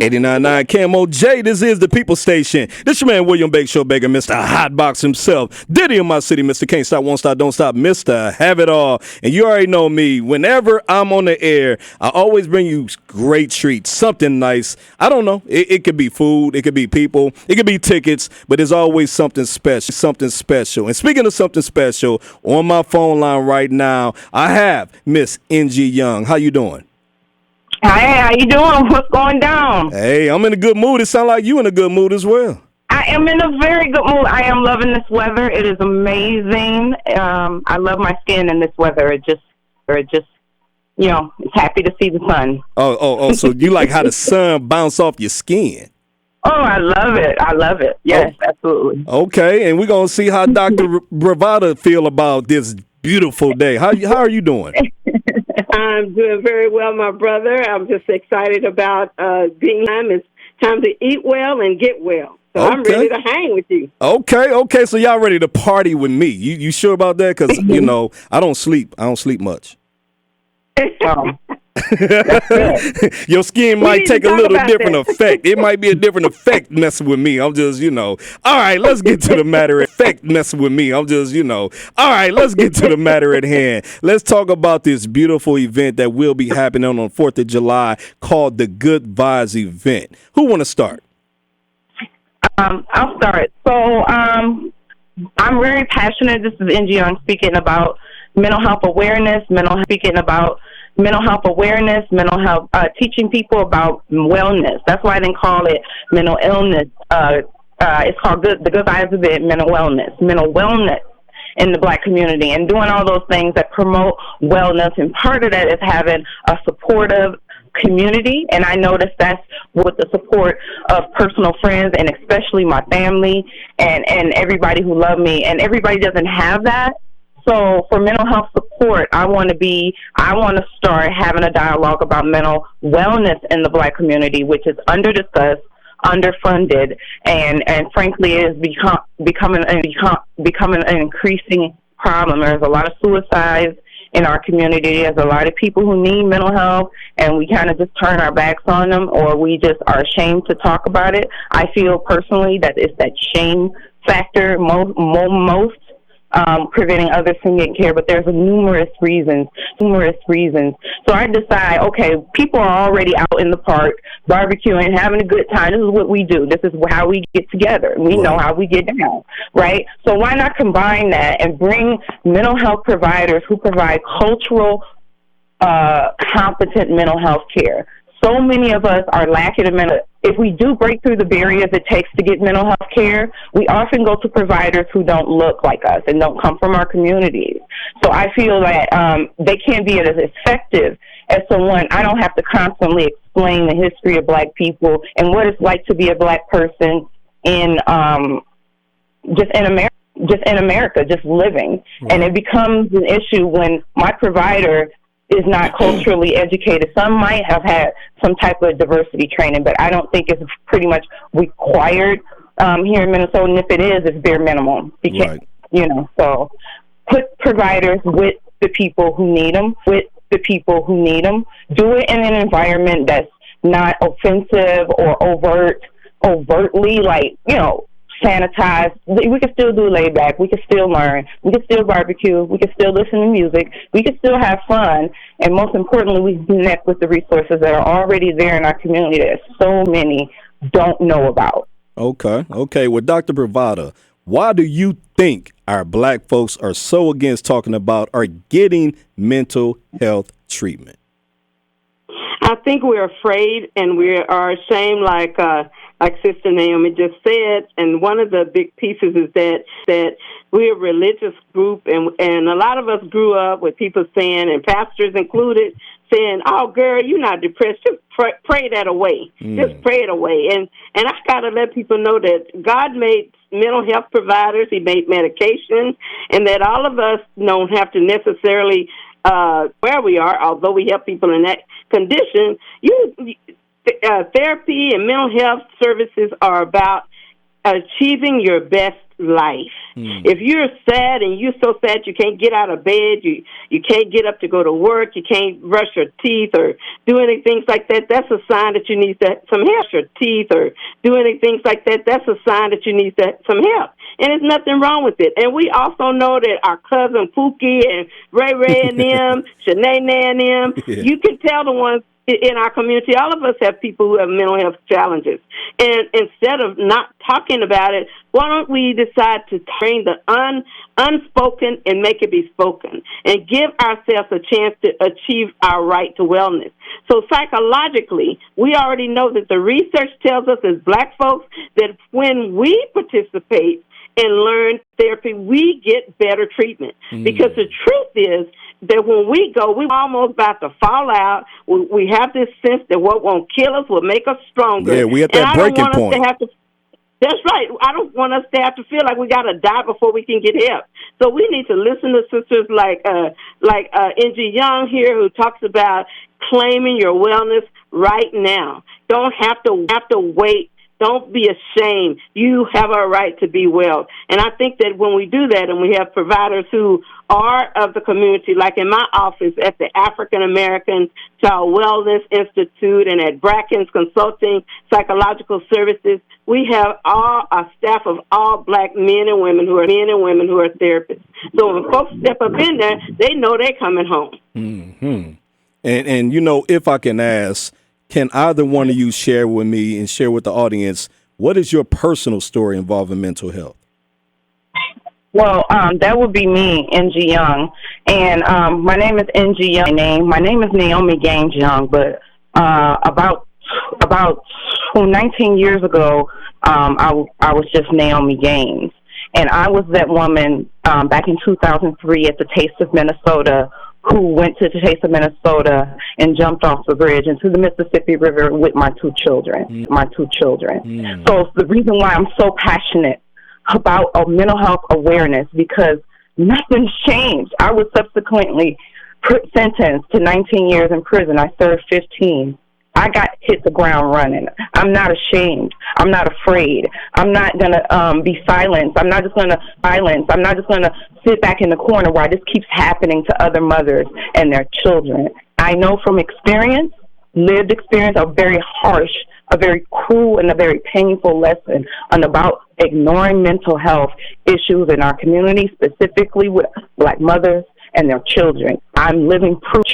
89.9 KMOJ, this is the People Station. This your man, William Bake Show Baker, Mr. Hotbox himself. Diddy in my city, Mr. Can't Stop, Won't Stop, Don't Stop, Mr. Have It All. And you already know me. Whenever I'm on the air, I always bring you great treats, something nice. I don't know. It could be food. It could be people. It could be tickets. But there's always something special, something special. And speaking of something special, on my phone line right now, I have Miss N.G.Young. How you doing? Hey, how you doing? What's going down? Hey, I'm in a good mood. It sounds like you in a good mood as well. I am in a very good mood. I am loving this weather. It is amazing. I love my skin in this weather. It just, it's happy to see the sun. Oh, so you like how the sun bounce off your skin? Oh, I love it. I love it. Yes, absolutely. Okay, and we're going to see how Dr. Bravada feel about this beautiful day. How are you doing? I'm doing very well, my brother. I'm just excited about being time. It's time to eat well and get well. So I'm ready to hang with you. Okay. So y'all ready to party with me? You sure about that? Because, I don't sleep. I don't sleep much. Your skin might take a little different effect. It might be a different effect messing with me. I'm just, all right, let's get to the matter. Effect messing with me. I'm just, all right, let's get to the matter at hand. Let's talk about this beautiful event that will be happening on 4th of July called the Good Vibes event. Who want to start? I'll start. So I'm very passionate. This is N.G.Young speaking about mental health awareness, mental health, teaching people about wellness. That's why I didn't call it mental illness. It's called the Good Vibes event, mental wellness in the Black community, and doing all those things that promote wellness. And part of that is having a supportive community, and I noticed that's with the support of personal friends and especially my family and everybody who love me, and everybody doesn't have that. So for mental health support, I want to start having a dialogue about mental wellness in the Black community, which is under-discussed, underfunded, and frankly is becoming an increasing problem. There's a lot of suicides in our community. There's a lot of people who need mental health, and we kind of just turn our backs on them, or we just are ashamed to talk about it. I feel personally that it's that shame factor most preventing others from getting care, but there's numerous reasons. So I decide, okay, people are already out in the park, barbecuing, having a good time. This is what we do. This is how we get together. We know how we get down, right? So why not combine that and bring mental health providers who provide cultural, competent mental health care? So many of us are lacking in mental. If we do break through the barriers it takes to get mental health care, we often go to providers who don't look like us and don't come from our communities. So I feel that they can't be as effective as someone. I don't have to constantly explain the history of Black people and what it's like to be a Black person in America, just living. Right. And it becomes an issue when my provider is not culturally educated. Some might have had some type of diversity training, but I don't think it's pretty much required here in Minnesota. And if it is, it's bare minimum. Because, so put providers with the people who need them, Do it in an environment that's not offensive or overtly sanitized. We can still do laid back. We can still learn. We can still barbecue. We can still listen to music. We can still have fun. And most importantly, we connect with the resources that are already there in our community that so many don't know about. Okay. Well, Dr. Bravada, why do you think our Black folks are so against talking about or getting mental health treatment? I think we're afraid and we are ashamed, like Sister Naomi just said. And one of the big pieces is that we're a religious group, and a lot of us grew up with people saying, and pastors included, saying, "Oh, girl, you're not depressed. Just pray that away. Just pray it away." And I got to let people know that God made mental health providers. He made medication, and that all of us don't have to necessarily where we are, although we help people in that condition. Therapy and mental health services are about achieving your best life. If you're sad and you're so sad you can't get out of bed, you can't get up to go to work, you can't brush your teeth or do any things like that, that's a sign that you need some help. Your teeth or do any things like that, that's a sign that you need some help. And there's nothing wrong with it. And we also know that our cousin Pookie and Ray Ray and them, Shanae and them, you can tell the ones in our community, all of us have people who have mental health challenges. And instead of not talking about it, why don't we decide to train the unspoken and make it be spoken and give ourselves a chance to achieve our right to wellness? So psychologically, we already know that the research tells us as Black folks that when we participate and learn therapy, we get better treatment. Because the truth is that when we go, we're almost about to fall out. We have this sense that what won't kill us will make us stronger. Yeah, we at that breaking point. That's right. I don't want us to have to feel like we got to die before we can get help. So we need to listen to sisters like N.G.Young here, who talks about claiming your wellness right now. Don't have to wait. Don't be ashamed. You have a right to be well. And I think that when we do that and we have providers who are of the community, like in my office at the African American Child Wellness Institute and at Bracken's Consulting Psychological Services, we have a staff of all Black men and women who are therapists. So when folks step up in there, they know they're coming home. Mm-hmm. And you know, if I can ask, can either one of you share with me and share with the audience, what is your personal story involving mental health? Well, that would be me, N.G.Young. And my name is N.G.Young. My name is Naomi Gaines Young, but about 19 years ago, I was just Naomi Gaines. And I was that woman back in 2003 at the Taste of Minnesota who went to the Taste of Minnesota and jumped off the bridge into the Mississippi River with my two children. So the reason why I'm so passionate about mental health awareness, because nothing's changed. I was subsequently sentenced to 19 years in prison. I served 15. I got hit the ground running. I'm not ashamed. I'm not afraid. I'm not going to be silenced. I'm not just going to sit back in the corner while this keeps happening to other mothers and their children. I know from experience, lived experience, a very harsh, a very cruel, and a very painful lesson on about ignoring mental health issues in our community, specifically with Black mothers and their children. I'm living proof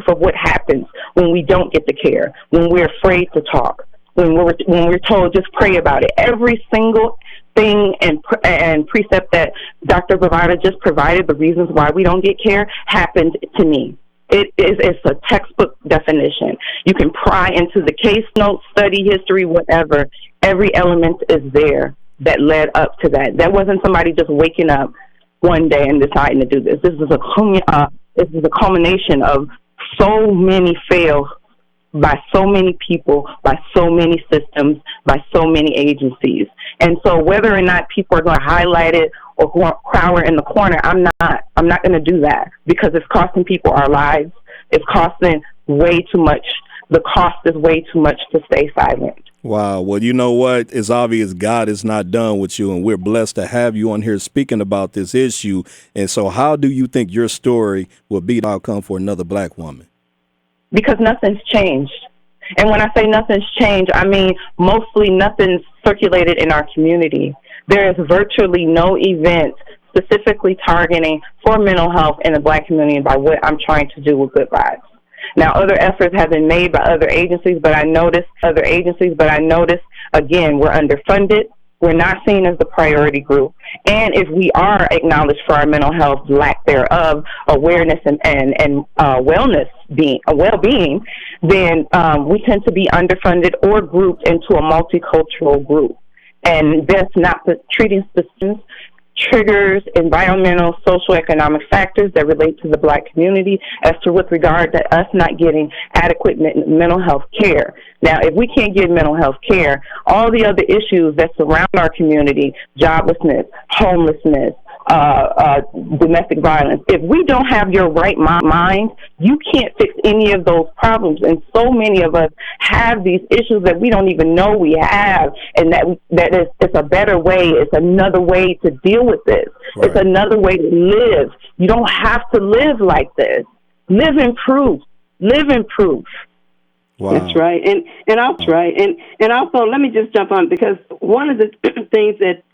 of what happens when we don't get the care, when we're afraid to talk, when we're told just pray about it. Every single thing and precept that Dr. Bravada just provided, the reasons why we don't get care, happened to me. It's a textbook definition. You can pry into the case notes, study history, whatever. Every element is there that led up to that. That wasn't somebody just waking up one day and deciding to do this. This is a culmination of so many fails by so many people, by so many systems, by so many agencies. And so whether or not people are going to highlight it or cower in the corner, I'm not going to do that, because it's costing people our lives. It's costing way too much. The cost is way too much to stay silent. Wow. Well, you know what? It's obvious God is not done with you, and we're blessed to have you on here speaking about this issue. And so how do you think your story will be the outcome for another Black woman? Because nothing's changed. And when I say nothing's changed, I mean mostly nothing's circulated in our community. There is virtually no event specifically targeting for mental health in the Black community by what I'm trying to do with Good Vibes. Now, other efforts have been made by other agencies, but I noticed, again, we're underfunded. We're not seen as the priority group. And if we are acknowledged for our mental health, lack thereof, awareness and wellness, well-being, then we tend to be underfunded or grouped into a multicultural group. And that's not treating specific triggers, environmental, social, economic factors that relate to the Black community as to with regard to us not getting adequate mental health care. Now, if we can't get mental health care, all the other issues that surround our community, joblessness, homelessness, domestic violence. If we don't have your right mind, you can't fix any of those problems. And so many of us have these issues that we don't even know we have, and it's a better way. It's another way to deal with this. Right. It's another way to live. You don't have to live like this. Live in proof. Live in proof. Wow. That's right. And also let me just jump on, because one of the things that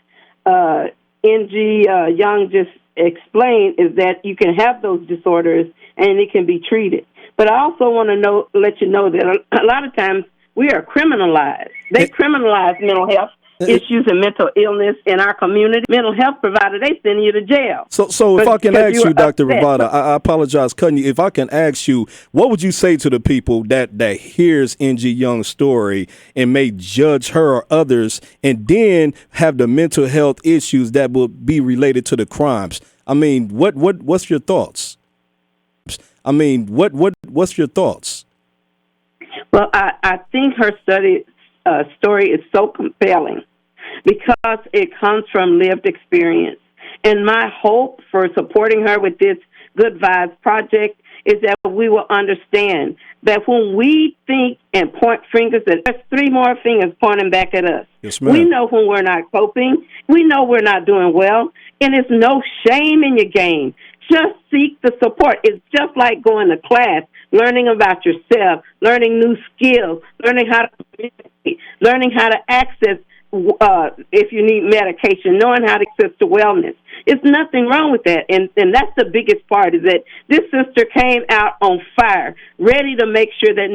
N.G.Young just explained is that you can have those disorders and it can be treated. But I also want to let you know that a lot of times we are criminalized. They criminalize mental health issues and mental illness in our community. Mental health provider, they send you to jail. So if I can ask you, Dr. Ravada, I apologize cutting you. If I can ask you, what would you say to the people that hears N.G.Young's story and may judge her or others and then have the mental health issues that will be related to the crimes? I mean, what's your thoughts? What's your thoughts? Well, I think her story is so compelling because it comes from lived experience. And my hope for supporting her with this Good Vibes project is that we will understand that when we think and point fingers, that there's three more fingers pointing back at us. Yes, ma'am. We know when we're not coping. We know we're not doing well. And there's no shame in your game. Just seek the support. It's just like going to class, learning about yourself, learning new skills, learning how to communicate, learning how to access if you need medication, knowing how to access to wellness. It's nothing wrong with that. And that's the biggest part, is that this sister came out on fire, ready to make sure that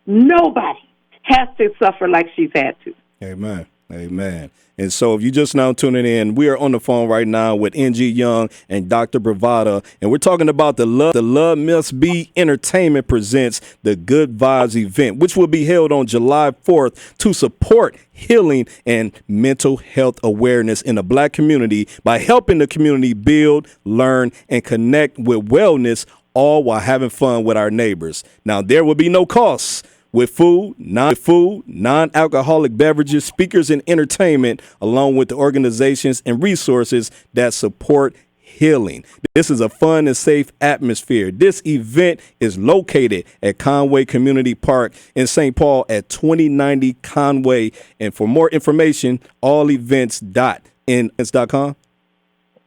nobody has to suffer like she's had to. Amen. Amen. And so if you just now tuning in, we are on the phone right now with N.G.Young and Dr. Bravada, and we're talking about the Love Must Be Entertainment presents the Good Vibes event, which will be held on July 4th to support healing and mental health awareness in the Black community by helping the community build, learn, and connect with wellness, all while having fun with our neighbors. Now, there will be no costs. With food, non-alcoholic beverages, speakers, and entertainment, along with the organizations and resources that support healing. This is a fun and safe atmosphere. This event is located at Conway Community Park in St. Paul at 2090 Conway. And for more information, allevents.com.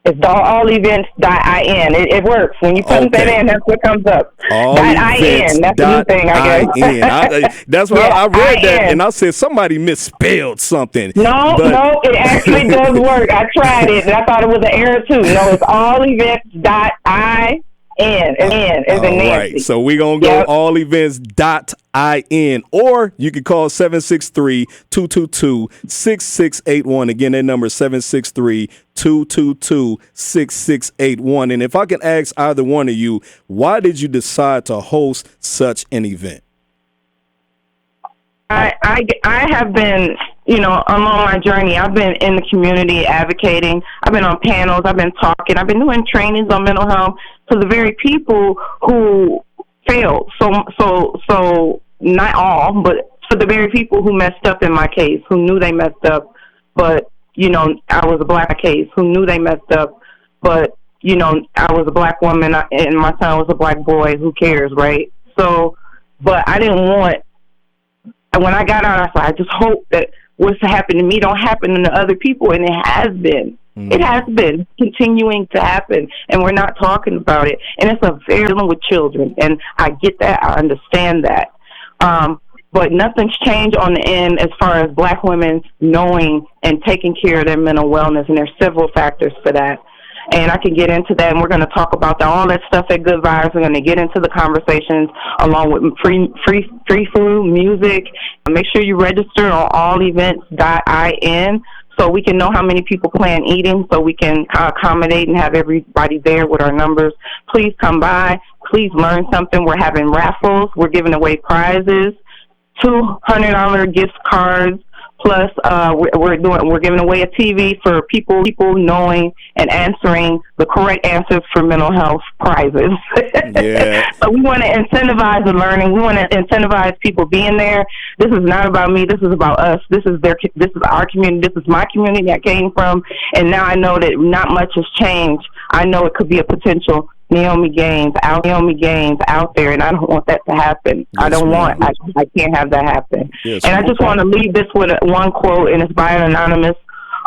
It's allevents.in. It works. When you put that in, that's what comes up. .in. That's the new thing, I guess. That's why I read that, and I said somebody misspelled something. No, it actually does work. I tried it, and I thought it was an error, too. No, it's allevents.in. All right, so we're going to go allevents.in, or you can call 763-222-6681. Again, that number is 763-222-6681. And if I can ask either one of you, why did you decide to host such an event? I have been, along my journey, I've been in the community advocating. I've been on panels. I've been talking. I've been doing trainings on mental health to the very people who failed. So not all, but for the very people who messed up in my case, who knew they messed up, but, I was a Black case, who knew they messed up, but, I was a Black woman and my son was a Black boy. Who cares, right? So, but I didn't want. And when I got out, I said, I just hope that what's happened to me don't happen to other people. And it has been. It has been continuing to happen. And we're not talking about it. And it's dealing with children. And I get that. I understand that. But nothing's changed on the end as far as Black women knowing and taking care of their mental wellness. And there's several factors for that. And I can get into that, and we're going to talk about all that stuff at Good Vibes. We're going to get into the conversations along with free food, music. Make sure you register on allevents.in so we can know how many people plan eating, so we can accommodate and have everybody there with our numbers. Please come by. Please learn something. We're having raffles. We're giving away prizes, $200 gift cards, Plus, we're giving away a TV for people knowing and answering the correct answers for mental health prizes. Yeah. So we want to incentivize the learning. We want to incentivize people being there. This is not about me. This is about us. This is our community. This is my community I came from, and now I know that not much has changed. I know it could be a potential Naomi Gaines out there, and I don't want that to happen. Yes, I can't have that happen. Yes, and I just want to leave this with one quote, and it's by an anonymous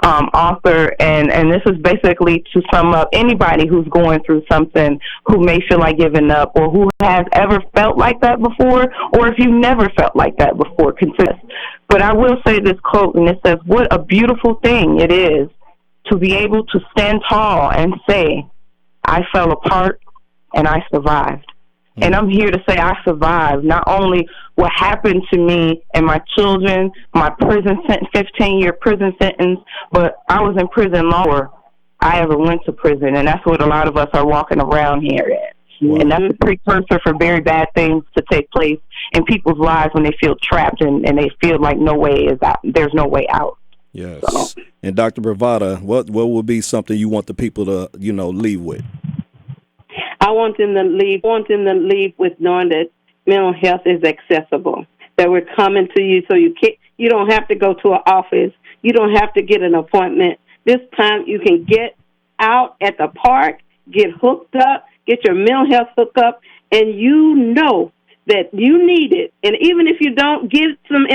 author, and this is basically to sum up anybody who's going through something, who may feel like giving up, or who has ever felt like that before, or if you never felt like that before, consider. But I will say this quote, and it says, "What a beautiful thing it is to be able to stand tall and say, I fell apart and I survived." And I'm here to say I survived. Not only what happened to me and my children, my 15-year prison sentence, but I was in prison longer I ever went to prison. And that's what a lot of us are walking around here at. Wow. And that's a precursor for very bad things to take place in people's lives when they feel trapped and they feel like no way is out. There's no way out. Yes. So. And Dr. Bravada, what would be something you want the people to, leave with? I want them to leave with knowing that mental health is accessible, that we're coming to you, so you don't have to go to an office. You don't have to get an appointment. This time you can get out at the park, get hooked up, get your mental health hooked up, and you know that you need it. And even if you don't get some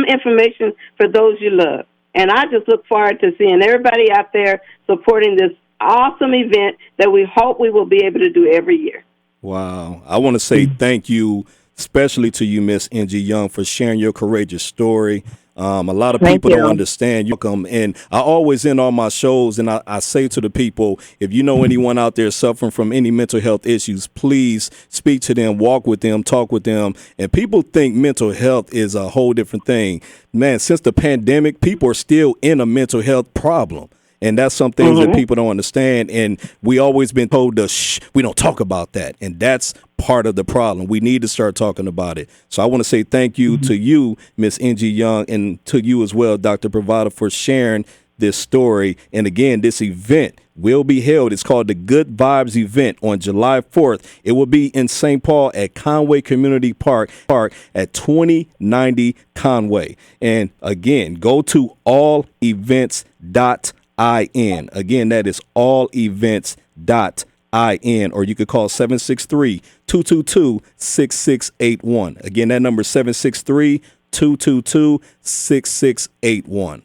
information for those you love. And I just look forward to seeing everybody out there supporting this awesome event that we hope we will be able to do every year. Wow. I want to say thank you, especially to you, Miss N.G.Young, for sharing your courageous story. A lot of people don't understand. You come, and I always end all my shows, and I say to the people, if you know anyone out there suffering from any mental health issues, please speak to them, walk with them, talk with them. And people think mental health is a whole different thing. Man, since the pandemic, people are still in a mental health problem. And that's some things that people don't understand. And we always been told to we don't talk about that. And that's part of the problem. We need to start talking about it. So I want to say thank you to you, Miss N.G.Young, and to you as well, Dr. Bravada, for sharing this story. And again, this event will be held. It's called the Good Vibes event on July 4th. It will be in St. Paul at Conway Community Park at 2090 Conway. And again, go to allevents.in. Again, that is allevents.in, or you could call 763-222-6681. Again, that number is 763-222-6681.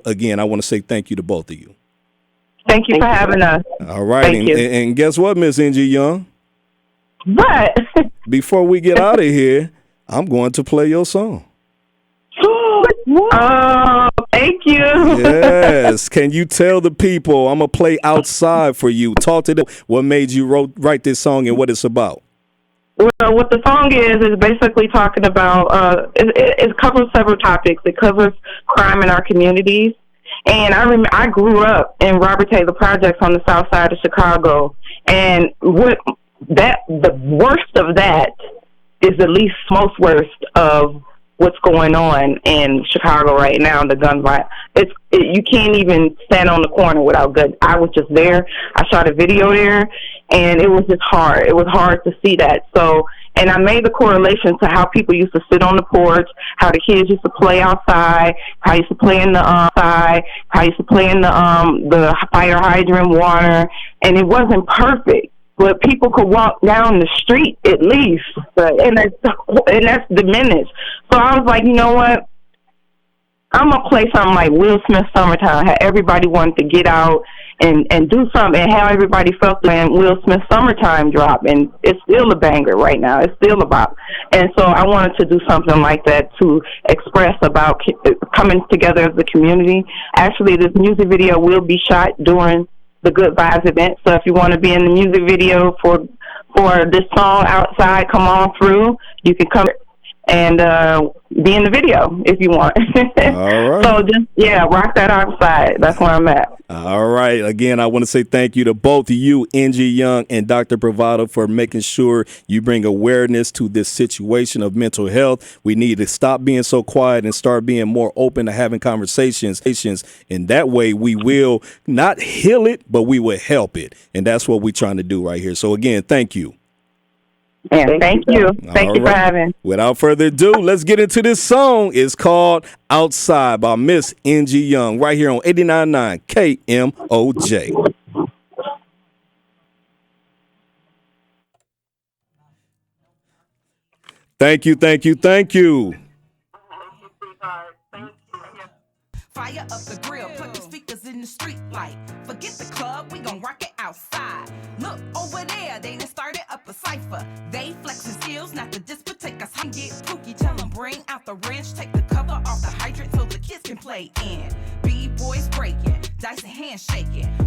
Again, I want to say thank you to both of you. Thank you for having us. All right. And guess what, Miss N.G.Young? What? Before we get out of here, I'm going to play your song. Oh, thank you. Yes. Can you tell the people? I'm going to play Outside for you. Talk to them. What made you write this song and what it's about? Well, what the song is basically talking about, it covers several topics. It covers crime in our communities. And I grew up in Robert Taylor Projects on the south side of Chicago. And the worst of that is the most worst of what's going on in Chicago right now, the gun violence. You can't even stand on the corner without guns. I was just there. I shot a video there, and it was just hard. It was hard to see that. So, and I made the correlation to how people used to sit on the porch, how the kids used to play outside, how used to play in the outside, how used to play in the fire hydrant water, and it wasn't perfect. But people could walk down the street at least, and that's diminished. So I was like, you know what? I'm going to play something like Will Smith's Summertime, how everybody wanted to get out and do something, and how everybody felt when Will Smith's Summertime dropped. And it's still a banger right now. It's still a bop. And so I wanted to do something like that to express about coming together as a community. Actually, this music video will be shot during the Good Vibes event. So if you want to be in the music video for this song Outside, come on through. You can come. and be in the video if you want. All right. So just, rock that outside. That's where I'm at. All right. Again, I want to say thank you to both of you, N.G.Young and Dr. Bravado, for making sure you bring awareness to this situation of mental health. We need to stop being so quiet and start being more open to having conversations. And that way we will not heal it, but we will help it. And that's what we're trying to do right here. So again, thank you. Yeah, thank you. Thank you for having. Without further ado, let's get into this song. It's called Outside by Miss N.G.Young right here on 89.9 KMOJ. Thank you, thank you, thank you. Fire up the grill, put the speakers in the street light. Forget the club, we gon' rock it outside. Look over there, they done started up a cipher. They flexing skills, not to disparate us. I get pookie, tell them bring out the wrench. Take the cover off the hydrant so the kids can play in. B-boys breaking, dice and hands shaking.